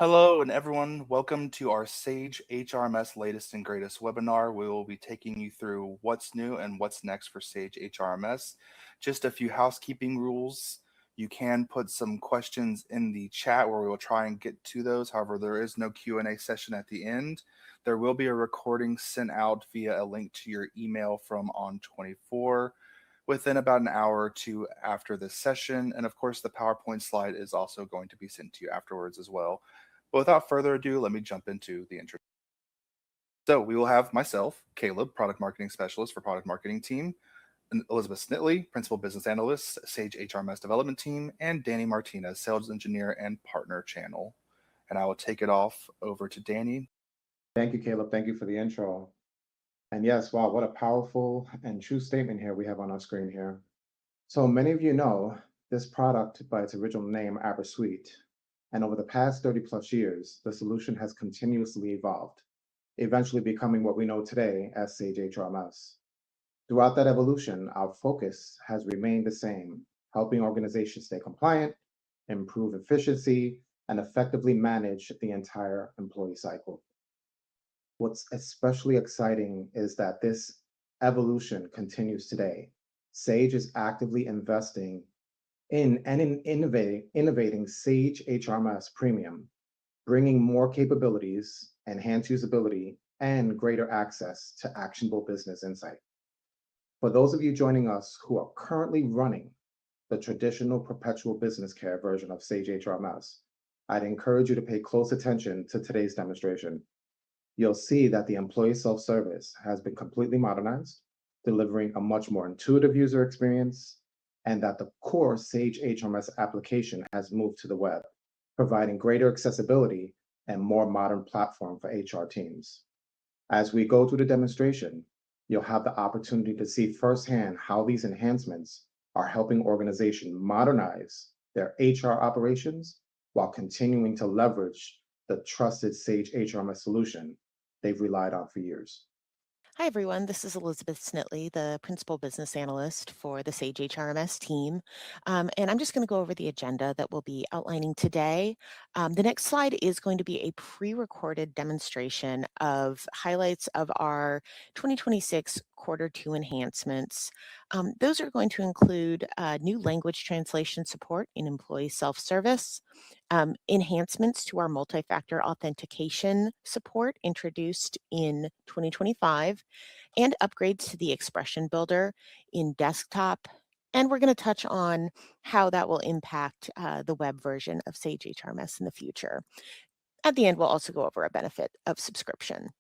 Hello, and everyone. Welcome to our Sage HRMS latest and greatest webinar. We will be taking you through what's new and what's next for Sage HRMS. Just a few housekeeping rules. You can put some questions in the chat where we will try and get to those. However, there is no Q&A session at the end. There will be a recording sent out via a link to your email from On24 within about an hour or two after this session. And of course, the PowerPoint slide is also going to be sent to you afterwards as well. But without further ado, let me jump into the intro. So we will have myself, Caleb, Product Marketing Specialist for Product Marketing Team, and Elizabeth Snitley, Principal Business Analyst, Sage HRMS Development Team, and Danny Martinez, Sales Engineer and Partner Channel. And I will take it off over to Danny. Thank you, Caleb. Thank you for the intro. And yes, wow, what a powerful and true statement here we have on our screen here. So many of you know this product by its original name, AberSuite. And over the past 30 plus years, the solution has continuously evolved, eventually becoming what we know today as Sage HRMS. Throughout that evolution, our focus has remained the same, helping organizations stay compliant, improve efficiency, and effectively manage the entire employee cycle. What's especially exciting is that this evolution continues today. Sage is actively investing in and innovating Sage HRMS Premium, bringing more capabilities, enhanced usability, and greater access to actionable business insight. For those of you joining us who are currently running the traditional perpetual business care version of Sage HRMS, I'd encourage you to pay close attention to today's demonstration. You'll see that the employee self-service has been completely modernized, delivering a much more intuitive user experience, and that the core Sage HRMS application has moved to the web, providing greater accessibility and more modern platform for HR teams. As we go through the demonstration, you'll have the opportunity to see firsthand how these enhancements are helping organizations modernize their HR operations while continuing to leverage the trusted Sage HRMS solution they've relied on for years. Hi, everyone. This is Elizabeth Snitley, the Principal Business Analyst for the Sage HRMS team. And I'm just going to go over the agenda that we'll be outlining today. The next slide is going to be a pre-recorded demonstration of highlights of our 2026 Q2 enhancements. Those are going to include new language translation support in employee self-service, enhancements to our multi-factor authentication support introduced in 2025, and upgrades to the expression builder in desktop. And we're going to touch on how that will impact the web version of Sage HRMS in the future. At the end, we'll also go over a benefit of subscription.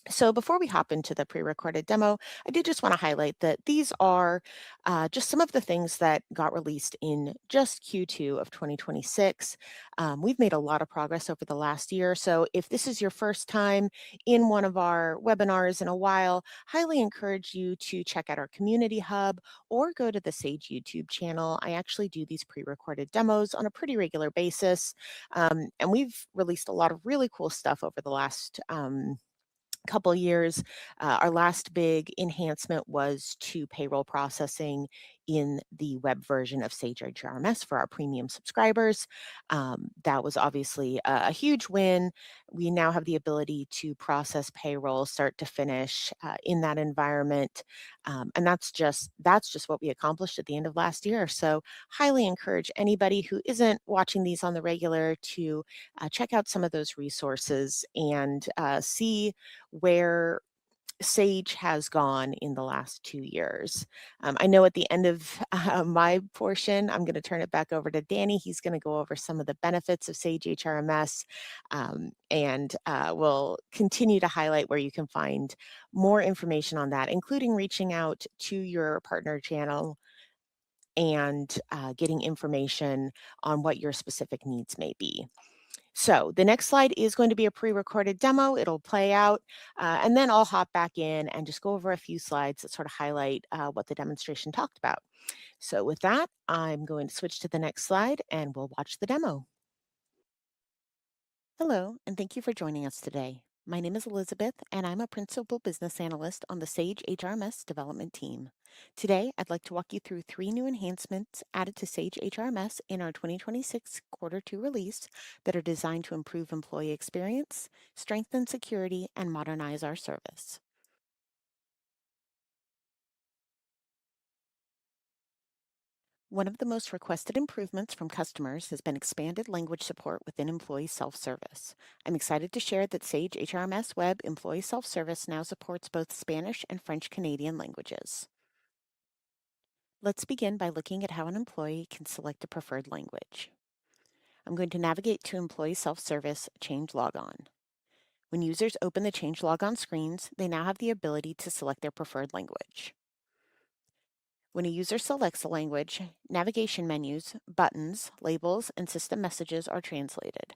So before we hop into the pre-recorded demo, I did just want to highlight that these are just some of the things that got released in just Q2 of 2026. We've made a lot of progress over the last year. So if this is your first time in one of our webinars in a while, highly encourage you to check out our community hub or go to the Sage YouTube channel. I actually do these pre-recorded demos on a pretty regular basis. And we've released a lot of really cool stuff over the last couple years. Our last big enhancement was to payroll processing in the web version of Sage HRMS for our premium subscribers. That was obviously a huge win. We now have the ability to process payroll start to finish in that environment. And that's just what we accomplished at the end of last year. So highly encourage anybody who isn't watching these on the regular to check out some of those resources and see where Sage has gone in the last 2 years. I know at the end of my portion, I'm going to turn it back over to Danny. He's going to go over some of the benefits of Sage HRMS, and we'll continue to highlight where you can find more information on that, including reaching out to your partner channel and getting information on what your specific needs may be. So the next slide is going to be a pre-recorded demo. It'll play out, and then I'll hop back in and just go over a few slides that sort of highlight what the demonstration talked about. So with that, I'm going to switch to the next slide and we'll watch the demo. Hello, and thank you for joining us today. My name is Elizabeth, and I'm a Principal Business Analyst on the Sage HRMS Development Team. Today, I'd like to walk you through 3 new enhancements added to Sage HRMS in our 2026 Quarter 2 release that are designed to improve employee experience, strengthen security, and modernize our service. One of the most requested improvements from customers has been expanded language support within employee self-service. I'm excited to share that Sage HRMS Web Employee Self-Service now supports both Spanish and French Canadian languages. Let's begin by looking at how an employee can select a preferred language. I'm going to navigate to Employee Self-Service Change Logon. When users open the Change Logon screens, they now have the ability to select their preferred language. When a user selects a language, navigation menus, buttons, labels, and system messages are translated.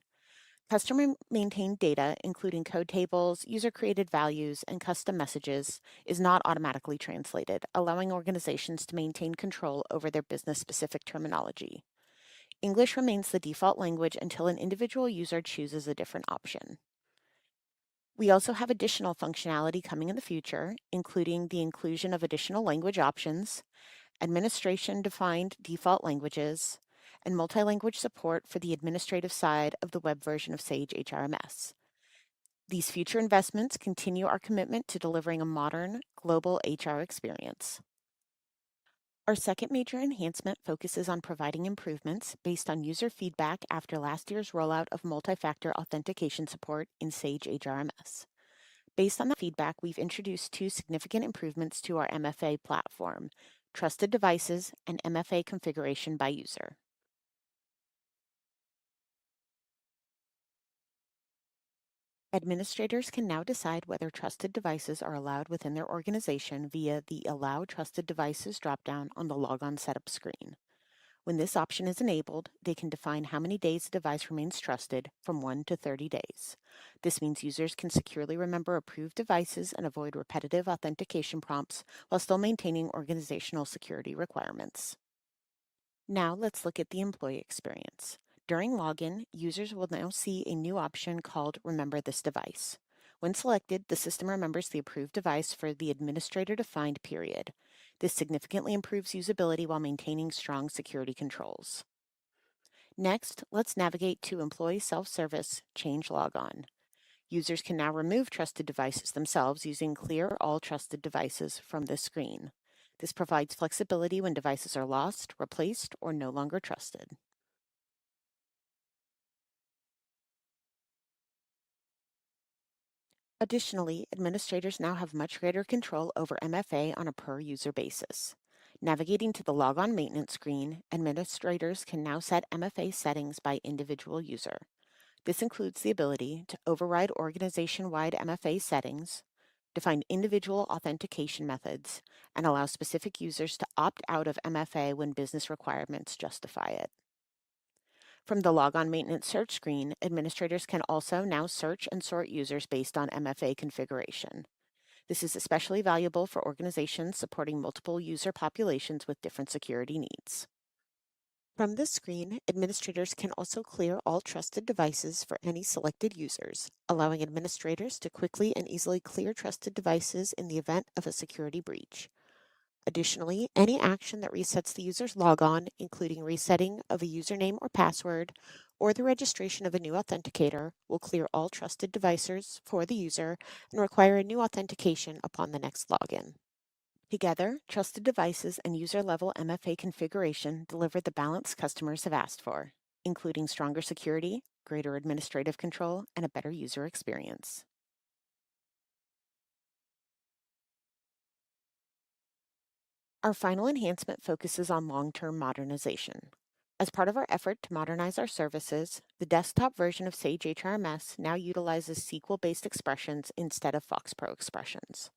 Customer-maintained data, including code tables, user-created values, and custom messages, is not automatically translated, allowing organizations to maintain control over their business-specific terminology. English remains the default language until an individual user chooses a different option. We also have additional functionality coming in the future, including the inclusion of additional language options, administration-defined default languages, and multi-language support for the administrative side of the web version of Sage HRMS. These future investments continue our commitment to delivering a modern, global HR experience. Our second major enhancement focuses on providing improvements based on user feedback after last year's rollout of multi-factor authentication support in Sage HRMS. Based on that feedback, we've introduced 2 significant improvements to our MFA platform: trusted devices and MFA configuration by user. Administrators can now decide whether trusted devices are allowed within their organization via the Allow Trusted Devices dropdown on the Logon Setup screen. When this option is enabled, they can define how many days a device remains trusted, from 1 to 30 days. This means users can securely remember approved devices and avoid repetitive authentication prompts while still maintaining organizational security requirements. Now let's look at the employee experience. During login, users will now see a new option called Remember This Device. When selected, the system remembers the approved device for the administrator-defined period. This significantly improves usability while maintaining strong security controls. Next, let's navigate to Employee Self-Service Change Logon. Users can now remove trusted devices themselves using Clear All Trusted Devices from this screen. This provides flexibility when devices are lost, replaced, or no longer trusted. Additionally, administrators now have much greater control over MFA on a per-user basis. Navigating to the Logon Maintenance screen, administrators can now set MFA settings by individual user. This includes the ability to override organization-wide MFA settings, define individual authentication methods, and allow specific users to opt out of MFA when business requirements justify it. From the Logon Maintenance search screen, administrators can also now search and sort users based on MFA configuration. This is especially valuable for organizations supporting multiple user populations with different security needs. From this screen, administrators can also clear all trusted devices for any selected users, allowing administrators to quickly and easily clear trusted devices in the event of a security breach. Additionally, any action that resets the user's logon, including resetting of a username or password, or the registration of a new authenticator, will clear all trusted devices for the user and require a new authentication upon the next login. Together, trusted devices and user-level MFA configuration deliver the balance customers have asked for, including stronger security, greater administrative control, and a better user experience. Our final enhancement focuses on long-term modernization. As part of our effort to modernize our services, the desktop version of Sage HRMS now utilizes SQL-based expressions instead of FoxPro expressions.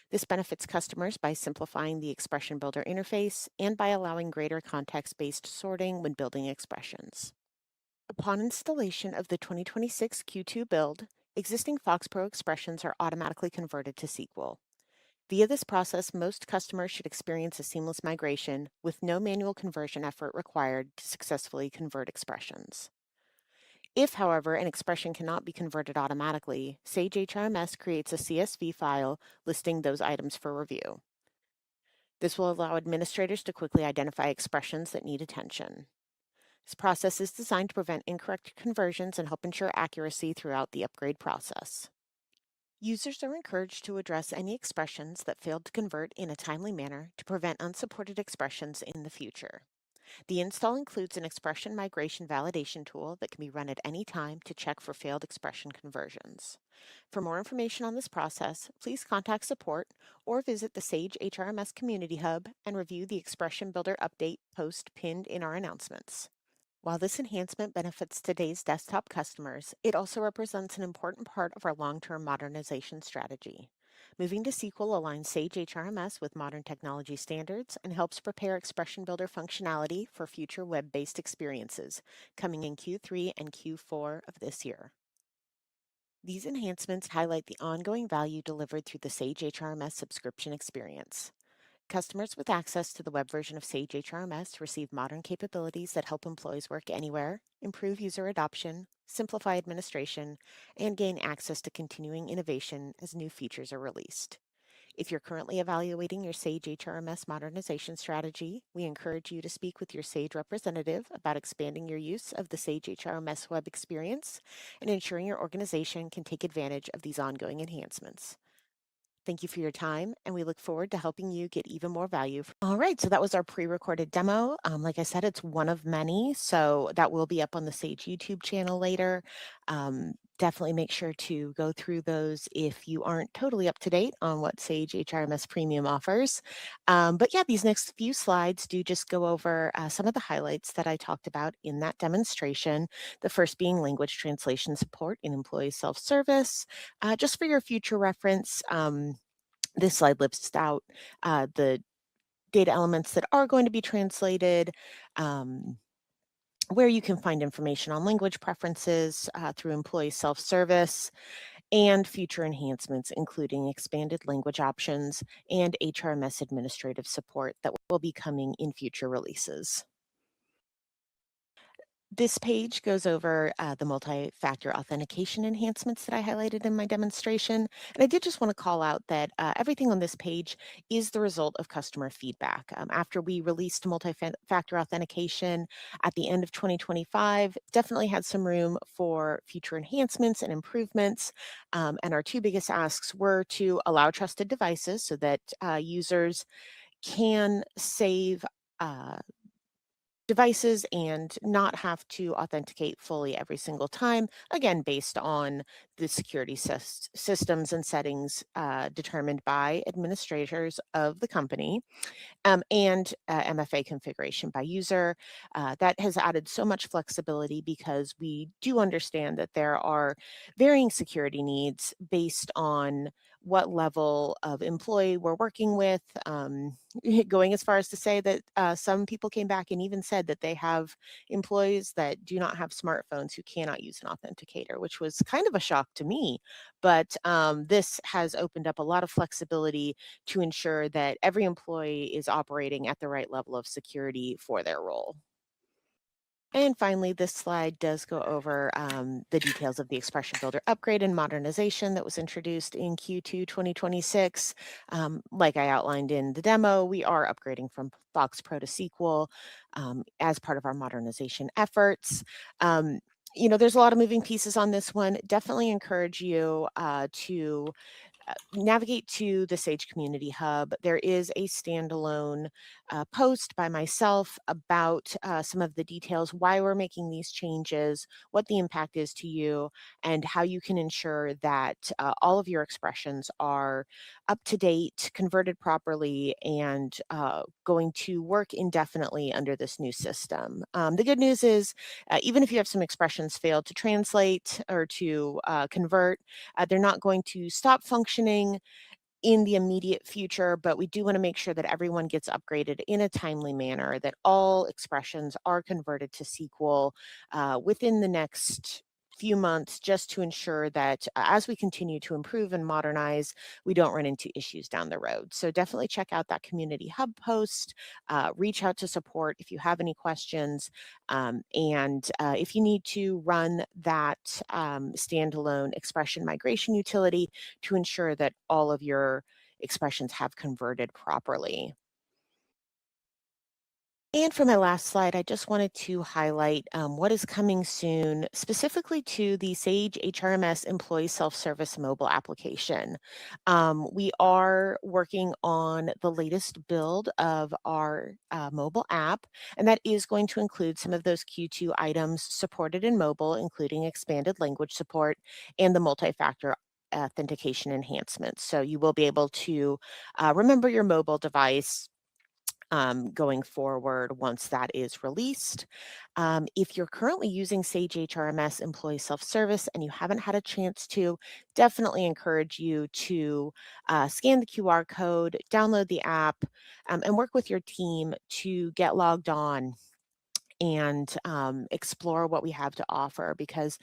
This benefits customers by simplifying the expression builder interface and by allowing greater context-based sorting when building expressions. Upon installation of the 2026 Q2 build, existing FoxPro expressions are automatically converted to SQL. Via this process, most customers should experience a seamless migration with no manual conversion effort required to successfully convert expressions. If, however, an expression cannot be converted automatically, Sage HRMS creates a CSV file listing those items for review. This will allow administrators to quickly identify expressions that need attention. This process is designed to prevent incorrect conversions and help ensure accuracy throughout the upgrade process. Users are encouraged to address any expressions that failed to convert in a timely manner to prevent unsupported expressions in the future. The install includes an expression migration validation tool that can be run at any time to check for failed expression conversions. For more information on this process, please contact support or visit the Sage HRMS Community Hub and review the Expression Builder update post pinned in our announcements. While this enhancement benefits today's desktop customers, it also represents an important part of our long-term modernization strategy. Moving to SQL aligns Sage HRMS with modern technology standards and helps prepare Expression Builder functionality for future web-based experiences, coming in Q3 and Q4 of this year. These enhancements highlight the ongoing value delivered through the Sage HRMS subscription experience. Customers with access to the web version of Sage HRMS receive modern capabilities that help employees work anywhere, improve user adoption, simplify administration, and gain access to continuing innovation as new features are released. If you're currently evaluating your Sage HRMS modernization strategy, we encourage you to speak with your Sage representative about expanding your use of the Sage HRMS web experience and ensuring your organization can take advantage of these ongoing enhancements. Thank you for your time, and we look forward to helping you get even more value. All right, so that was our pre-recorded demo. Like I said, it's one of many, so that will be up on the Sage YouTube channel later. Definitely make sure to go through those if you aren't totally up to date on what Sage HRMS Premium offers. But yeah, these next few slides do just go over some of the highlights that I talked about in that demonstration. The first being language translation support in employee self-service. Just for your future reference, this slide lists out the data elements that are going to be translated, where you can find information on language preferences through employee self-service, and future enhancements, including expanded language options and HRMS administrative support that will be coming in future releases. This page goes over the multi-factor authentication enhancements that I highlighted in my demonstration. And I did just want to call out that everything on this page is the result of customer feedback. After we released multi-factor authentication at the end of 2025, definitely had some room for future enhancements and improvements. And our two biggest asks were to allow trusted devices so that users can save devices and not have to authenticate fully every single time, again, based on the security systems and settings determined by administrators of the company, and MFA configuration by user. That has added so much flexibility because we do understand that there are varying security needs based on what level of employee we're working with, going as far as to say that some people came back and even said that they have employees that do not have smartphones who cannot use an authenticator, which was kind of a shock to me. But this has opened up a lot of flexibility to ensure that every employee is operating at the right level of security for their role. And finally, this slide does go over the details of the Expression Builder upgrade and modernization that was introduced in Q2 2026. Like I outlined in the demo, we are upgrading from Box Pro to SQL as part of our modernization efforts. There's a lot of moving pieces on this one. Definitely encourage you to navigate to the Sage Community Hub. There is a standalone post by myself about some of the details, why we're making these changes, what the impact is to you, and how you can ensure that all of your expressions are up to date, converted properly, and going to work indefinitely under this new system. The good news is, even if you have some expressions failed to translate or to convert, they're not going to stop functioning in the immediate future, but we do want to make sure that everyone gets upgraded in a timely manner, that all expressions are converted to SQL within the next few months, just to ensure that as we continue to improve and modernize, we don't run into issues down the road. So definitely check out that community hub post, reach out to support if you have any questions, and if you need to run that standalone expression migration utility to ensure that all of your expressions have converted properly. And for my last slide, I just wanted to highlight what is coming soon, specifically to the Sage HRMS Employee Self-Service Mobile Application. We are working on the latest build of our mobile app, and that is going to include some of those Q2 items supported in mobile, including expanded language support and the multi-factor authentication enhancements. So you will be able to remember your mobile device going forward once that is released. If you're currently using Sage HRMS Employee Self-Service and you haven't had a chance to, definitely encourage you to scan the QR code, download the app, and work with your team to get logged on and explore what we have to offer, because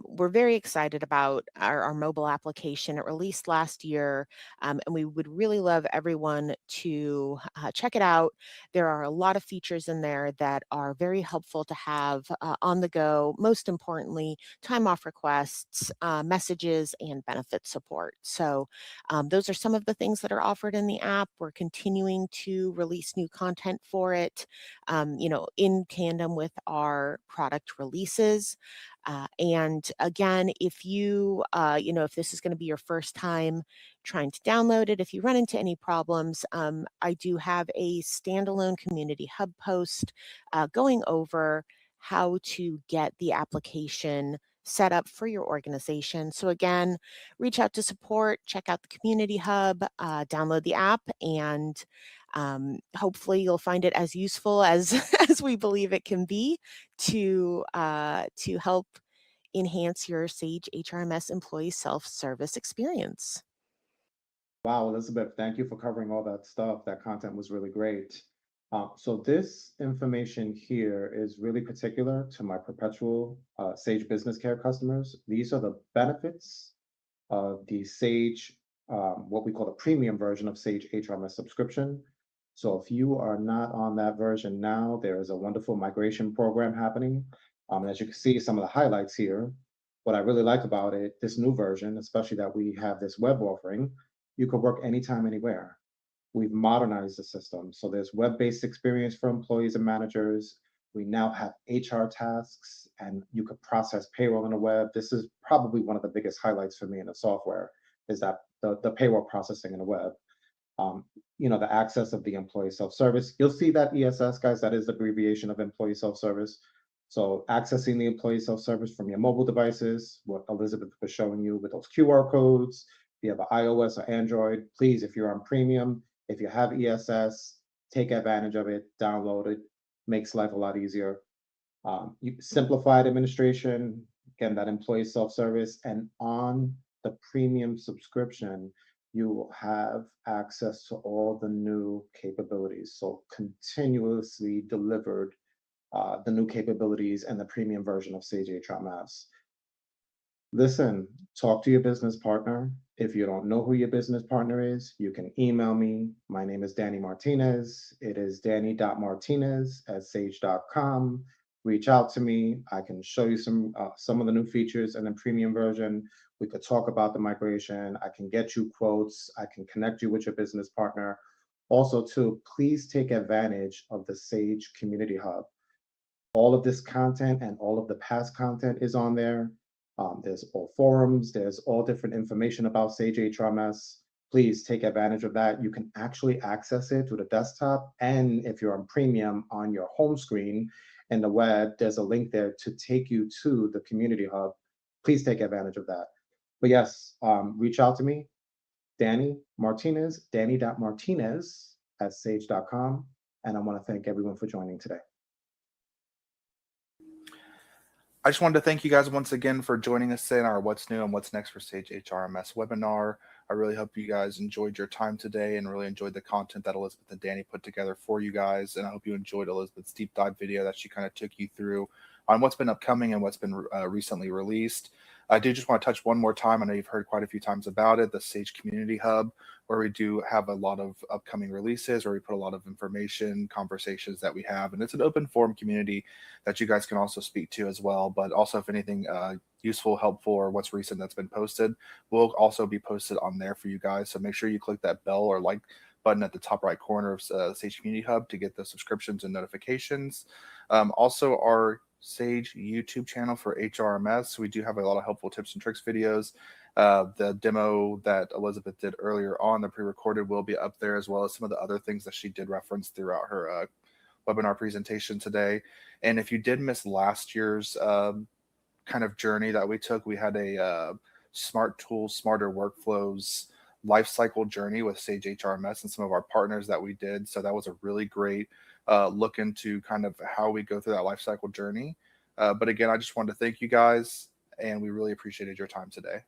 we're very excited about our mobile application. It released last year, and we would really love everyone to check it out. There are a lot of features in there that are very helpful to have on the go. Most importantly, time off requests, messages, and benefit support. So those are some of the things that are offered in the app. We're continuing to release new content for it, in tandem with our product releases. And again, if if this is going to be your first time trying to download it, if you run into any problems, I do have a standalone community hub post going over how to get the application set up for your organization. So again, reach out to support, check out the community hub, download the app, and hopefully you'll find it as useful as as we believe it can be to help enhance your Sage HRMS employee self-service experience. Wow, Elizabeth, thank you for covering all that stuff. That content was really great. So this information here is really particular to my perpetual Sage Business Care customers. These are the benefits of the Sage, what we call the premium version of Sage HRMS subscription. So if you are not on that version now, there is a wonderful migration program happening. And as you can see, some of the highlights here. What I really like about it, this new version, especially that we have this web offering, you could work anytime, anywhere. We've modernized the system. So there's web-based experience for employees and managers. We now have HR tasks, and you could process payroll on the web. This is probably one of the biggest highlights for me in the software, is that the payroll processing in the web. The access of the employee self-service. You'll see that ESS, guys, that is the abbreviation of employee self-service. So accessing the employee self-service from your mobile devices, what Elizabeth was showing you with those QR codes. If you have an iOS or Android, please, if you're on premium, if you have ESS, take advantage of it, download it, makes life a lot easier. Simplified administration, again, that employee self-service, and on the premium subscription, you will have access to all the new capabilities. So continuously delivered the new capabilities and the premium version of Sage HRMS. Listen, talk to your business partner. If you don't know who your business partner is, you can email me. My name is Danny Martinez. It is danny.martinez@sage.com. Reach out to me. I can show you some of the new features in the premium version. We could talk about the migration. I can get you quotes. I can connect you with your business partner. Also, too, please take advantage of the Sage Community Hub. All of this content and all of the past content is on there. There's all forums, there's all different information about Sage HRMS. Please take advantage of that. You can actually access it through the desktop, and if you're on premium, on your home screen in the web, there's a link there to take you to the community hub. Please take advantage of that. But yes, reach out to me, Danny Martinez, danny.martinez@sage.com. And I want to thank everyone for joining today. I just wanted to thank you guys once again for joining us today in our What's New and What's Next for Sage HRMS webinar. I really hope you guys enjoyed your time today and really enjoyed the content that Elizabeth and Danny put together for you guys. And I hope you enjoyed Elizabeth's deep dive video that she kind of took you through on what's been upcoming and what's been recently released. I do just want to touch one more time. I know you've heard quite a few times about it, the Sage Community Hub, where we do have a lot of upcoming releases, where we put a lot of information, conversations that we have. And it's an open forum community that you guys can also speak to as well. But also, if anything useful, helpful, or what's recent that's been posted, will also be posted on there for you guys. So make sure you click that bell or like button at the top right corner of Sage Community Hub to get the subscriptions and notifications. Also, our Sage YouTube channel for HRMS. We do have a lot of helpful tips and tricks videos. The demo that Elizabeth did earlier on, the pre-recorded, will be up there, as well as some of the other things that she did reference throughout her webinar presentation today. And if you did miss last year's kind of journey that we took, we had a smart tools, smarter workflows lifecycle journey with Sage HRMS and some of our partners that we did. So that was a really great look into kind of how we go through that lifecycle journey. But again, I just wanted to thank you guys, and we really appreciated your time today.